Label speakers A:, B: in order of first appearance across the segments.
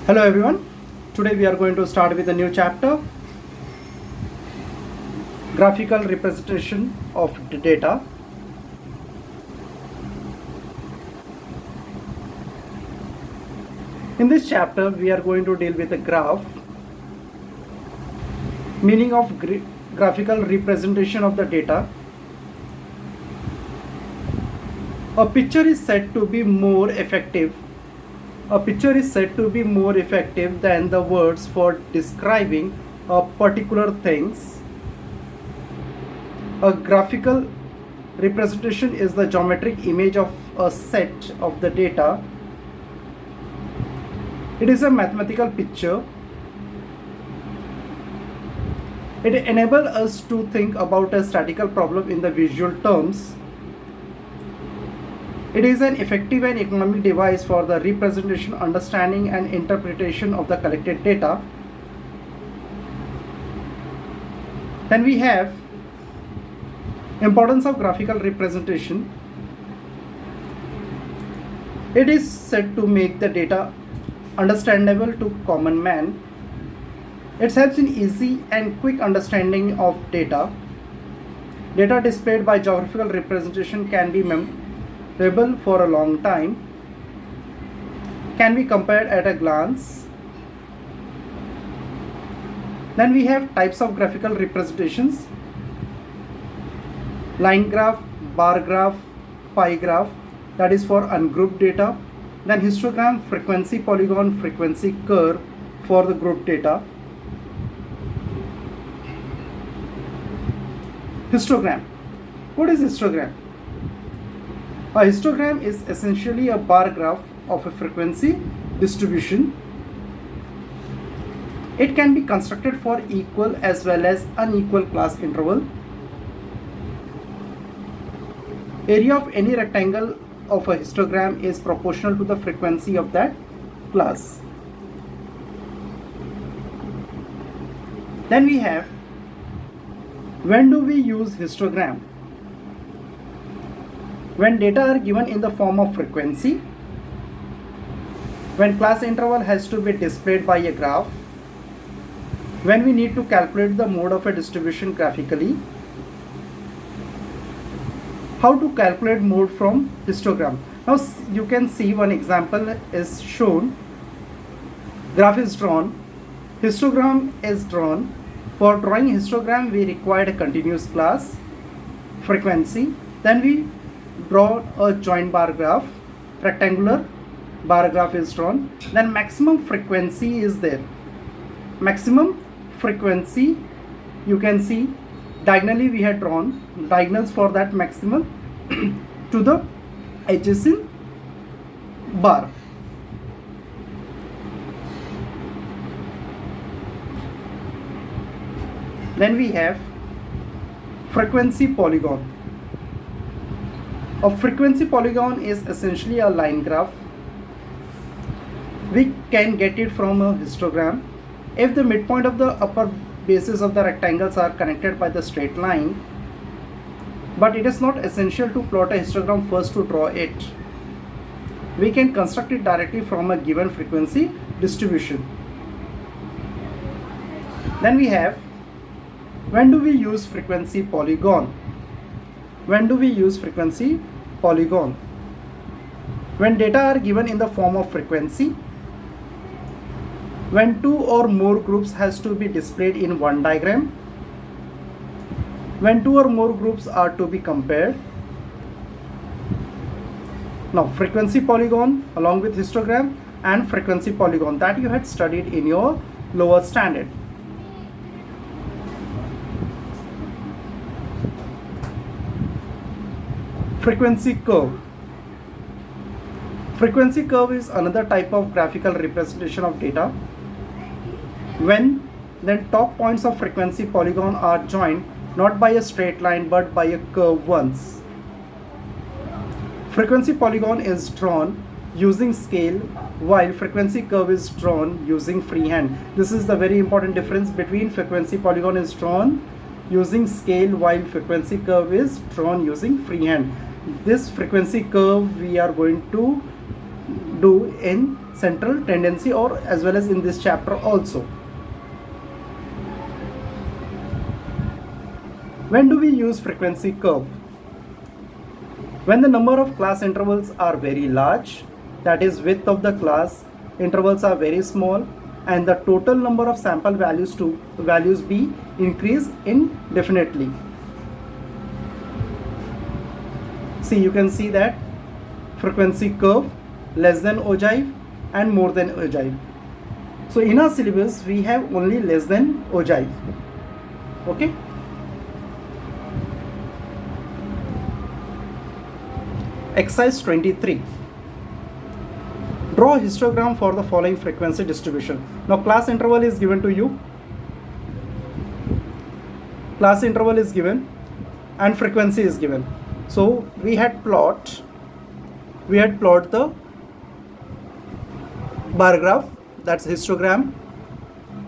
A: Hello everyone. Today we are going to start with a new chapter, graphical representation of the data. In this chapter we are going to deal with a graph, meaning of graphical representation of the data. A picture is said to be more effective. A picture is said to be more effective than the words for describing a particular things. A graphical representation is the geometric image of a set of the data. It is a mathematical picture. It enables us to think about a statistical problem in the visual terms. It is an effective and economic device for the representation, understanding, and interpretation of the collected data. Then we have importance of graphical representation. It is said to make the data understandable to common man. It helps in easy and quick understanding of data. Data displayed by geographical representation can be memorable for a long time, can be compared at a glance. Then we have types of graphical representations: line graph, bar graph, pie graph, that is for ungrouped data. Then histogram, frequency polygon, frequency curve for the group data. Histogram. What is histogram? A histogram is essentially a bar graph of a frequency distribution. It can be constructed for equal as well as unequal class interval. Area of any rectangle of a histogram is proportional to the frequency of that class. Then we have, when do we use histogram? When data are given in the form of frequency, when class interval has to be displayed by a graph, when we need to calculate the mode of a distribution graphically. How to calculate mode from histogram? Now you can see one example is shown. Graph is drawn, histogram is drawn. For drawing histogram we required a continuous class, frequency. Then we draw a joint bar graph, rectangular bar graph is drawn. Then maximum frequency is there. Maximum frequency, you can see diagonally we had drawn diagonals for that maximum to the adjacent bar. Then we have frequency polygon. A frequency polygon is essentially a line graph. We can get it from a histogram. If the midpoint of the upper bases of the rectangles are connected by the straight line, but it is not essential to plot a histogram first to draw it. We can construct it directly from a given frequency distribution. Then we have, when do we use frequency polygon? When do we use frequency polygon? When data are given in the form of frequency, when two or more groups has to be displayed in one diagram, when two or more groups are to be compared. Now frequency polygon along with histogram and frequency polygon that you had studied in your lower standard. Frequency curve. Frequency curve is another type of graphical representation of data. When then top points of frequency polygon are joined not by a straight line but by a curve once. Frequency polygon is drawn using scale while frequency curve is drawn using freehand. This is the very important difference between frequency polygon is drawn using scale while frequency curve is drawn using freehand. This frequency curve we are going to do in central tendency, or as well as in this chapter also. When do we use frequency curve? When the number of class intervals are very large, that is width of the class intervals are very small, and the total number of sample values be increased indefinitely. See, you can see that frequency curve less than ogive and more than ogive. So in our syllabus we have only less than ogive. Okay. Exercise 23. Draw a histogram for the following frequency distribution. Now class interval is given to you. Class interval is given and frequency is given. So we had plot the bar graph, that's histogram.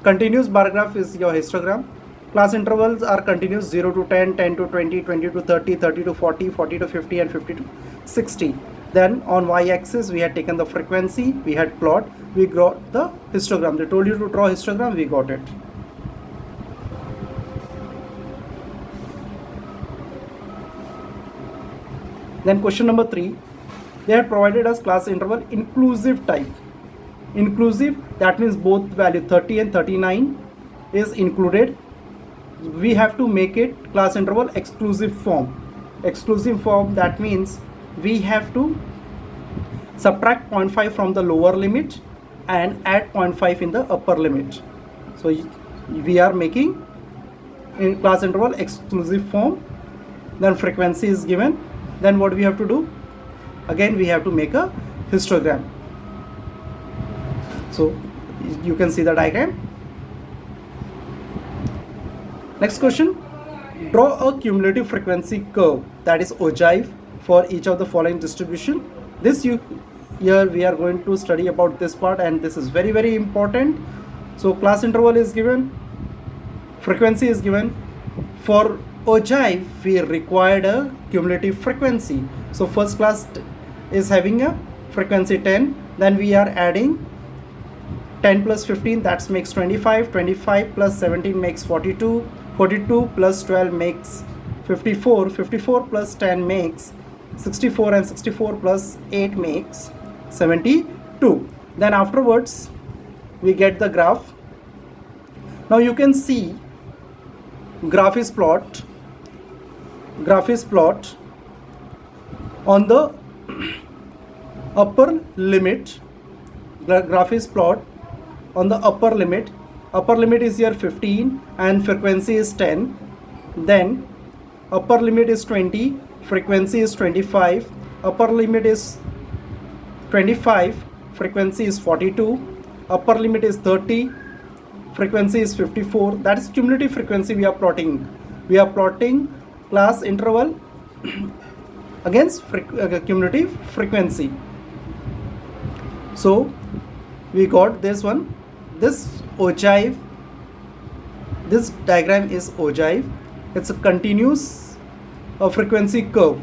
A: Continuous bar graph is your histogram. Class intervals are continuous 0 to 10, 10 to 20, 20 to 30, 30 to 40, 40 to 50 and 50 to 60. Then on y-axis we had taken the frequency, we had plot, we got the histogram. They told you to draw histogram, we got it. Then question number 3, they had provided us class interval inclusive type. Inclusive, that means both value 30 and 39 is included. We have to make it class interval exclusive form. Exclusive form, that means we have to subtract 0.5 from the lower limit and add 0.5 in the upper limit. So we are making in class interval exclusive form. Then frequency is given. Then what we have to do? Again we have to make a histogram. So you can see the diagram. Next question, draw a cumulative frequency curve, that is ogive, for each of the following distribution. Here we are going to study about this part, and this is very, very important. So class interval is given, frequency is given. For ogive we required a cumulative frequency. So first class is having a frequency 10, then we are adding 10 plus 15, that makes 25, 25 plus 17 makes 42, 42 plus 12 makes 54, 54 plus 10 makes 64, and 64 plus 8 makes 72. Then afterwards we get the graph. Now you can see graph is plot on the upper limit. Graph is plot on the upper limit. Upper limit is here 15 and frequency is 10. Then upper limit is 20, frequency is 25. Upper limit is 25, frequency is 42. Upper limit is 30, frequency is 54. That is cumulative frequency we are plotting. We are plotting class interval against cumulative frequency. So we got this one. This ogive, this diagram is ogive. It's a continuous frequency curve.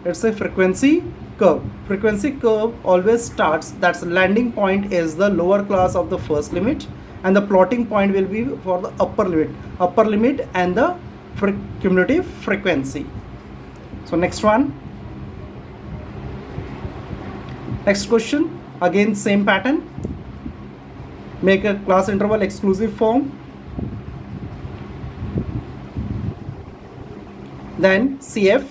A: It's a frequency curve. Frequency curve always starts, that's landing point is the lower class of the first limit, and the plotting point will be for the upper limit and the cumulative frequency. So next one. Next question, again same pattern. Make a class interval exclusive form. Then CF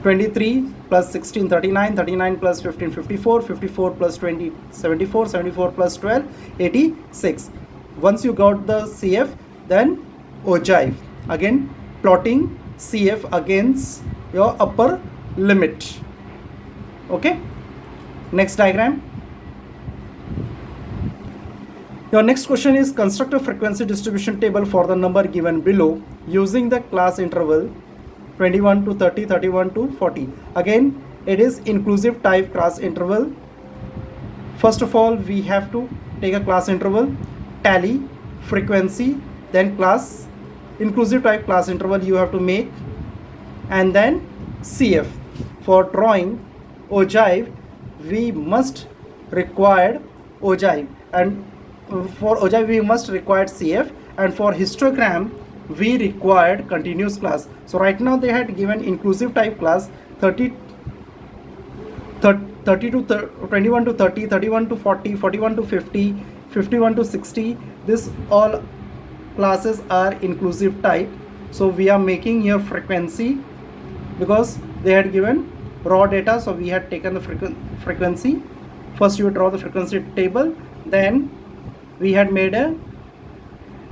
A: 23 plus 16 39, 39 plus 15 54, 54 plus 20 74, 74 plus 12 86. Once you got the CF, then ogive, again plotting CF against your upper limit. Okay, next diagram. Your next question is construct a frequency distribution table for the number given below using the class interval 21 to 30, 31 to 40. Again, it is inclusive type class interval. First of all, we have to take a class interval, tally, frequency, then class, inclusive type class interval you have to make, and then CF. For drawing ogive, we must required ogive, and for ogive we must required CF, and for histogram we required continuous class. So right now they had given inclusive type class 30 to 21 to 30, 31 to 40, 41 to 50, 51 to 60. This all classes are inclusive type. So we are making here frequency because they had given raw data, so we had taken the frequency. First you draw the frequency table, then we had made a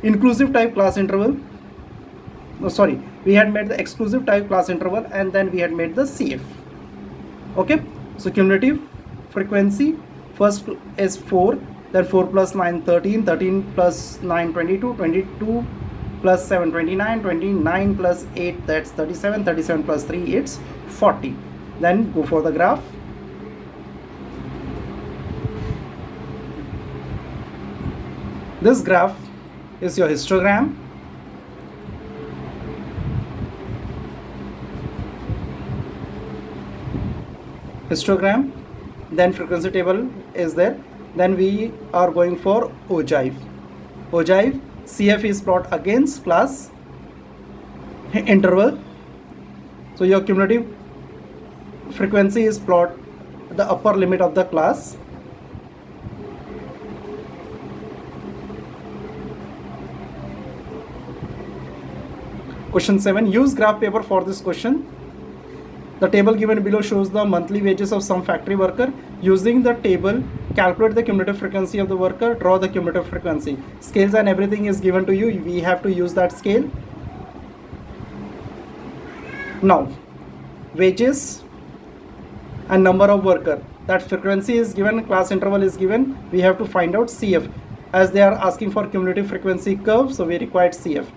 A: inclusive type class interval. No, sorry, we had made the exclusive type class interval, and then we had made the CF. Okay, so cumulative frequency first is 4, then 4 plus 9 13, 13 plus 9 22, 22 plus 7 29, 29 plus 8 that's 37, 37 plus 3 it's 40. Then go for the graph. This graph is your histogram. Then frequency table is there. Then we are going for ogive. CF is plot against class interval. So your cumulative frequency is plot the upper limit of the class. Question 7. Use graph paper for this question. The table given below shows the monthly wages of some factory worker. Using the table, calculate the cumulative frequency of the worker, draw the cumulative frequency. Scales and everything is given to you. We have to use that scale. Now, wages and number of worker. That frequency is given, class interval is given. We have to find out CF. As they are asking for cumulative frequency curve, so we required CF.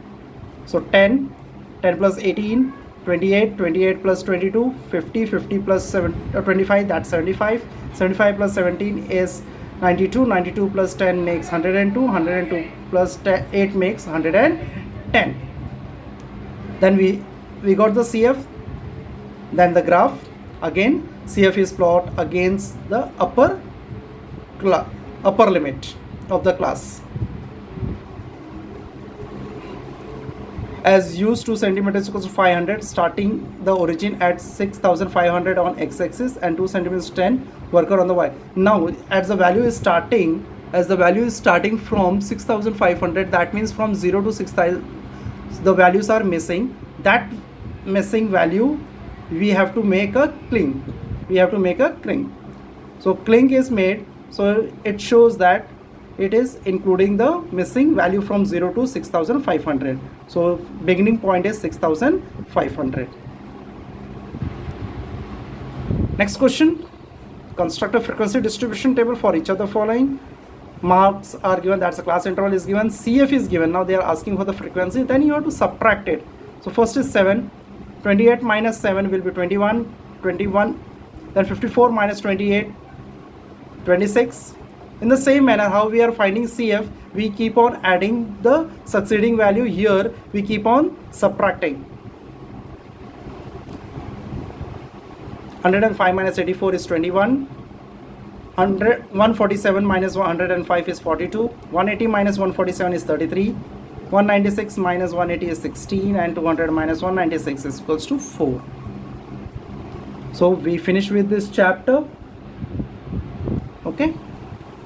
A: So 10 plus 18, 28, 28 plus 22, 50, 50 plus 25, that's 75, 75 plus 17 is 92, 92 plus 10 makes 102, 102 plus 8 makes 110. Then we got the CF, then the graph. Again, CF is plot against the upper limit of the class. As used, 2 centimeters equals to 500, starting the origin at 6500 on x-axis and 2 centimeters 10 worker on the y. Now as the value is starting from 6500, that means from 0 to 6000 the values are missing. That missing value we have to make a cling. So cling is made, so it shows that it is including the missing value from 0 to 6500. So beginning point is 6500. Next question. Construct a frequency distribution table for each of the following. Marks are given, that's a class interval is given, CF is given. Now they are asking for the frequency, then you have to subtract it. So first is 7, 28 minus 7 will be 21, then 54 minus 28, 26. In the same manner, how we are finding CF, we keep on adding the succeeding value. Here we keep on subtracting. 105 minus 84 is 21. 147 minus 105 is 42. 180 minus 147 is 33. 196 minus 180 is 16, and 200 minus 196 is equals to 4. So we finish with this chapter. Okay.